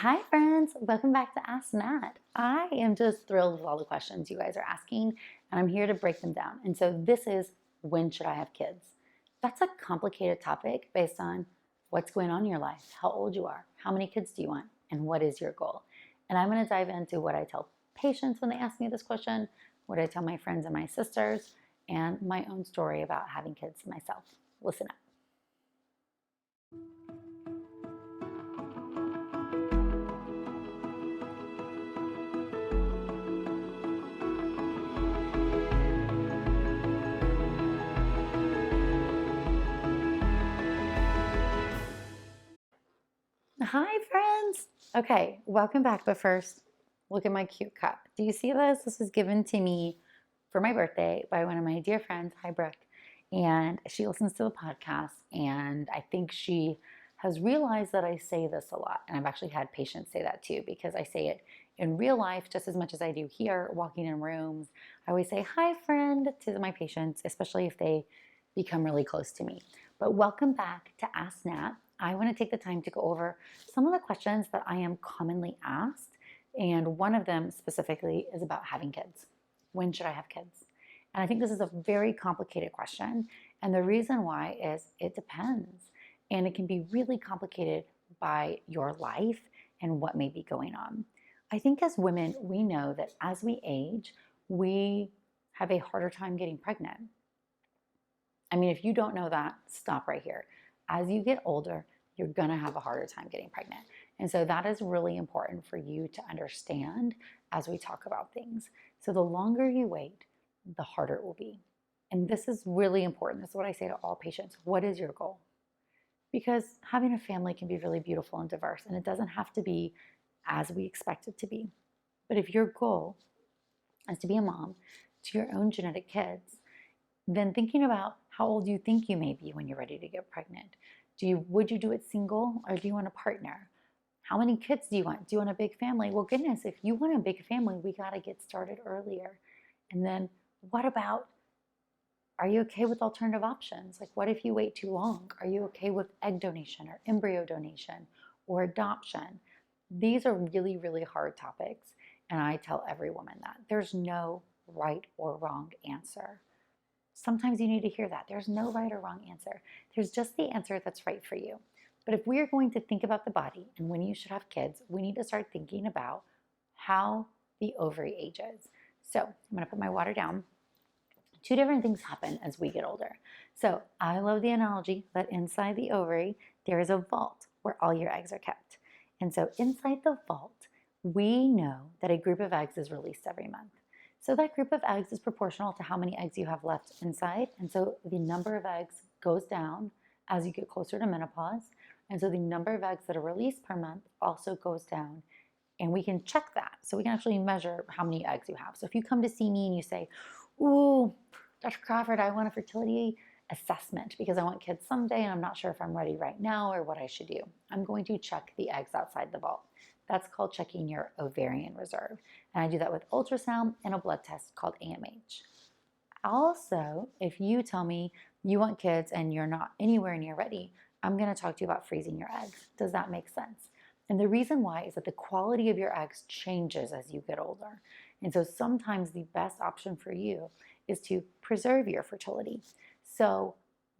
Hi, friends. Welcome back to Ask Nat. I am just thrilled with all the questions you guys are asking, and I'm here to break them down. And so, this is when should I have kids? That's a complicated topic based on what's going on in your life, how old you are, how many kids do you want, and what is your goal. And I'm going to dive into what I tell patients when they ask me this question, what I tell my friends and my sisters, and my own story about having kids myself. Listen up. Hi, friends. Okay, welcome back. But first, look at my cute cup. Do you see this? This was given to me for my birthday by one of my dear friends. Hi, Brooke. And she listens to the podcast. And I think she has realized that I say this a lot. And I've actually had patients say that too, because I say it in real life just as much as I do here, walking in rooms. I always say, hi, friend, to my patients, especially if they become really close to me. But welcome back to Ask Nat. I want to take the time to go over some of the questions that I am commonly asked. And one of them specifically is about having kids. When should I have kids? And I think this is a very complicated question. And the reason why is it depends. And it can be really complicated by your life and what may be going on. I think as women, we know that as we age, we have a harder time getting pregnant. I mean, if you don't know that, stop right here. As you get older, you're going to have a harder time getting pregnant. And so that is really important for you to understand as we talk about things. So the longer you wait, the harder it will be. And this is really important. This is what I say to all patients. What is your goal? Because having a family can be really beautiful and diverse, and it doesn't have to be as we expect it to be. But if your goal is to be a mom to your own genetic kids, then thinking about how old you think you may be when you're ready to get pregnant. Would you do it single, or do you want a partner? How many kids do you want? Do you want a big family? Well, goodness, if you want a big family, we got to get started earlier. And then what about, are you okay with alternative options? Like, what if you wait too long? Are you okay with egg donation or embryo donation or adoption? These are really, really hard topics. And I tell every woman that there's no right or wrong answer. Sometimes you need to hear that. There's no right or wrong answer. There's just the answer that's right for you. But if we are going to think about the body and when you should have kids, we need to start thinking about how the ovary ages. So I'm going to put my water down. Two different things happen as we get older. So I love the analogy that inside the ovary, there is a vault where all your eggs are kept. And so inside the vault, we know that a group of eggs is released every month. So that group of eggs is proportional to how many eggs you have left inside. And so the number of eggs goes down as you get closer to menopause. And so the number of eggs that are released per month also goes down. And we can check that. So we can actually measure how many eggs you have. So if you come to see me and you say, ooh, Dr. Crawford, I want a fertility assessment because I want kids someday and I'm not sure if I'm ready right now or what I should do, I'm going to check the eggs outside the vault. That's called checking your ovarian reserve. And I do that with ultrasound and a blood test called AMH. Also, if you tell me you want kids and you're not anywhere near ready, I'm going to talk to you about freezing your eggs. Does that make sense? And the reason why is that the quality of your eggs changes as you get older. And so sometimes the best option for you is to preserve your fertility. So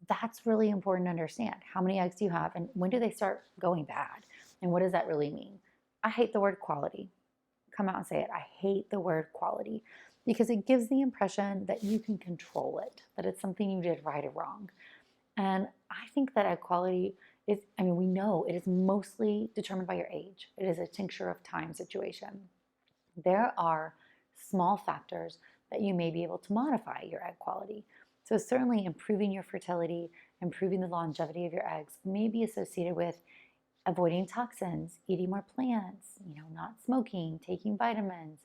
that's really important to understand. How many eggs do you have and when do they start going bad? And what does that really mean? I hate the word quality. Come out and say it. I hate the word quality because it gives the impression that you can control it, that it's something you did right or wrong. And I think that quality is, we know it is mostly determined by your age. It is a tincture of time situation. There are small factors that you may be able to modify your egg quality. So certainly improving your fertility, improving the longevity of your eggs may be associated with avoiding toxins, eating more plants, not smoking, taking vitamins,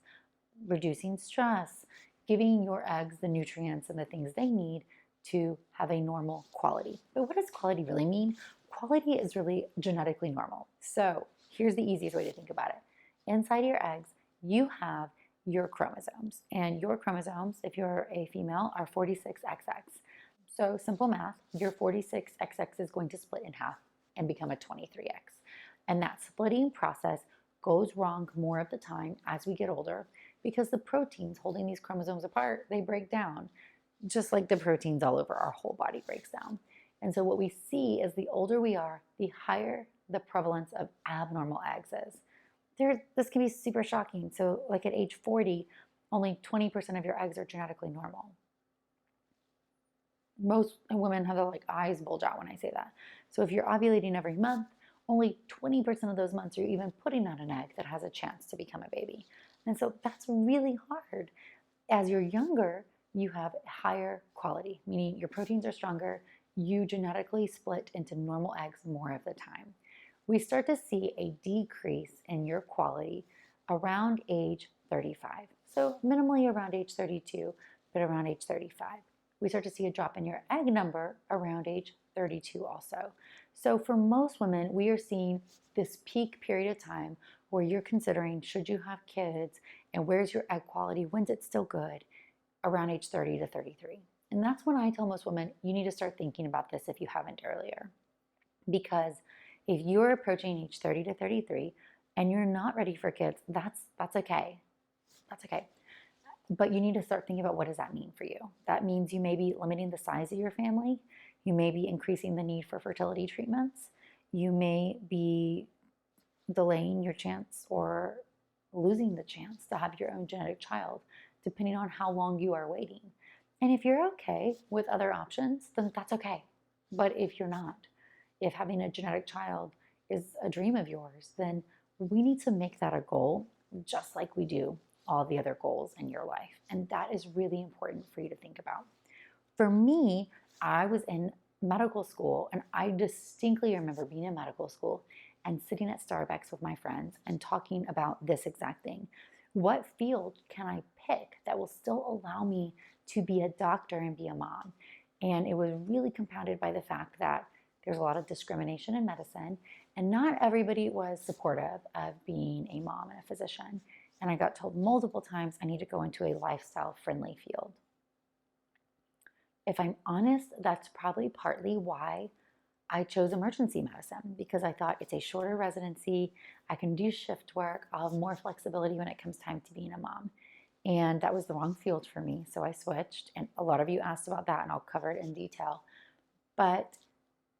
reducing stress, giving your eggs the nutrients and the things they need to have a normal quality. But what does quality really mean? Quality is really genetically normal. So here's the easiest way to think about it. Inside your eggs, you have your chromosomes. And your chromosomes, if you're a female, are 46XX. So simple math, your 46XX is going to split in half and become a 23X. And that splitting process goes wrong more of the time as we get older because the proteins holding these chromosomes apart, they break down, just like the proteins all over our whole body breaks down. And so what we see is the older we are, the higher the prevalence of abnormal eggs is. This can be super shocking. So like at age 40, only 20% of your eggs are genetically normal. Most women have their eyes bulge out when I say that. So if you're ovulating every month, only 20% of those months you're even putting out an egg that has a chance to become a baby. And so that's really hard. As you're younger, you have higher quality, meaning your proteins are stronger. You genetically split into normal eggs more of the time. We start to see a decrease in your quality around age 35. So minimally around age 32, but around age 35. We start to see a drop in your egg number around age 32 also. So for most women, we are seeing this peak period of time where you're considering, should you have kids and where's your egg quality? When's it still good? Around age 30 to 33. And that's when I tell most women, you need to start thinking about this if you haven't earlier. Because if you're approaching age 30 to 33 and you're not ready for kids, that's okay. That's okay. But you need to start thinking about, what does that mean for you? That means you may be limiting the size of your family. You may be increasing the need for fertility treatments. You may be delaying your chance or losing the chance to have your own genetic child, depending on how long you are waiting. And if you're okay with other options, then that's okay. But if you're not, if having a genetic child is a dream of yours, then we need to make that a goal, just like we do all the other goals in your life. And that is really important for you to think about. For me, I was in medical school, and I distinctly remember being in medical school and sitting at Starbucks with my friends and talking about this exact thing. What field can I pick that will still allow me to be a doctor and be a mom? And it was really compounded by the fact that there's a lot of discrimination in medicine, and not everybody was supportive of being a mom and a physician. And I got told multiple times I need to go into a lifestyle-friendly field. If I'm honest, that's probably partly why I chose emergency medicine, because I thought it's a shorter residency. I can do shift work. I'll have more flexibility when it comes time to being a mom. And that was the wrong field for me, so I switched. And a lot of you asked about that, and I'll cover it in detail. But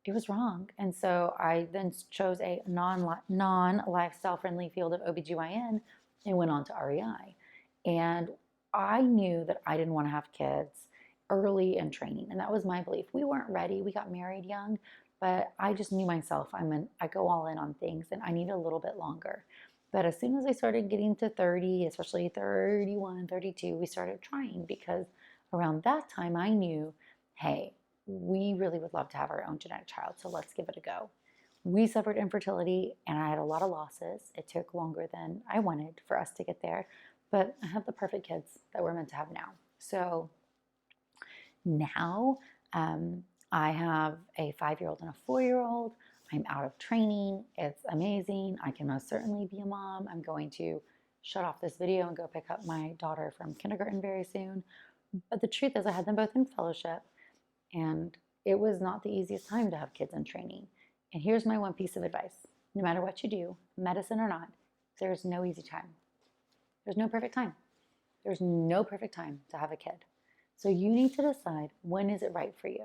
it was wrong. And so I then chose a non-lifestyle friendly field of OBGYN and went on to REI. And I knew that I didn't want to have kids early in training. And that was my belief. We weren't ready. We got married young, but I just knew myself. I go all in on things, and I need a little bit longer. But as soon as I started getting to 30, especially 31, 32, we started trying, because around that time I knew, hey, we really would love to have our own genetic child, so let's give it a go. We suffered infertility, and I had a lot of losses. It took longer than I wanted for us to get there, but I have the perfect kids that we're meant to have now. So now I have a 5-year-old and a 4-year-old. I'm out of training. It's amazing. I can most certainly be a mom. I'm going to shut off this video and go pick up my daughter from kindergarten very soon. But the truth is, I had them both in fellowship, and it was not the easiest time to have kids in training. And here's my one piece of advice. No matter what you do, medicine or not, there's no easy time. There's no perfect time. There's no perfect time to have a kid. So you need to decide, when is it right for you?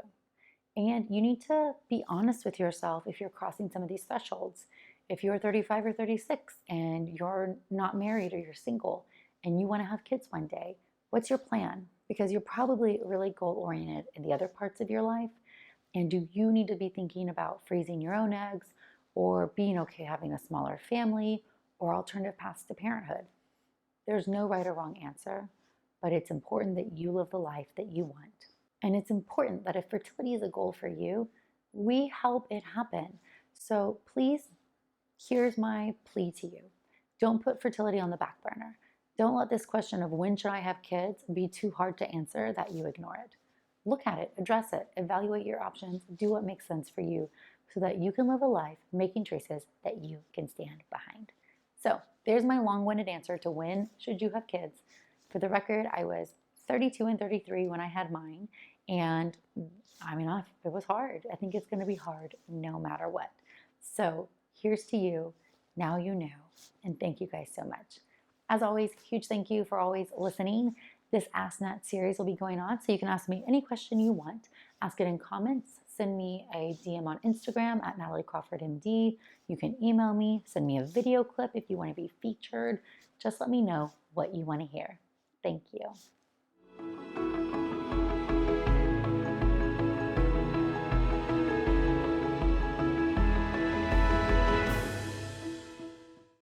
And you need to be honest with yourself if you're crossing some of these thresholds. If you're 35 or 36 and you're not married or you're single and you want to have kids one day, what's your plan? Because you're probably really goal-oriented in the other parts of your life. And do you need to be thinking about freezing your own eggs, or being okay having a smaller family, or alternative paths to parenthood? There's no right or wrong answer, but it's important that you live the life that you want. And it's important that if fertility is a goal for you, we help it happen. So please, here's my plea to you. Don't put fertility on the back burner. Don't let this question of when should I have kids be too hard to answer that you ignore it. Look at it, address it, evaluate your options, do what makes sense for you so that you can live a life making choices that you can stand behind. So there's my long-winded answer to when should you have kids. For the record, I was 32 and 33 when I had mine, and it was hard. I think it's going to be hard no matter what. So here's to you. Now you know. And thank you guys so much. As always, huge thank you for always listening. This Ask Nat series will be going on, so you can ask me any question you want. Ask it in comments. Send me a DM on Instagram at Natalie Crawford MD. You can email me. Send me a video clip if you want to be featured. Just let me know what you want to hear. Thank you.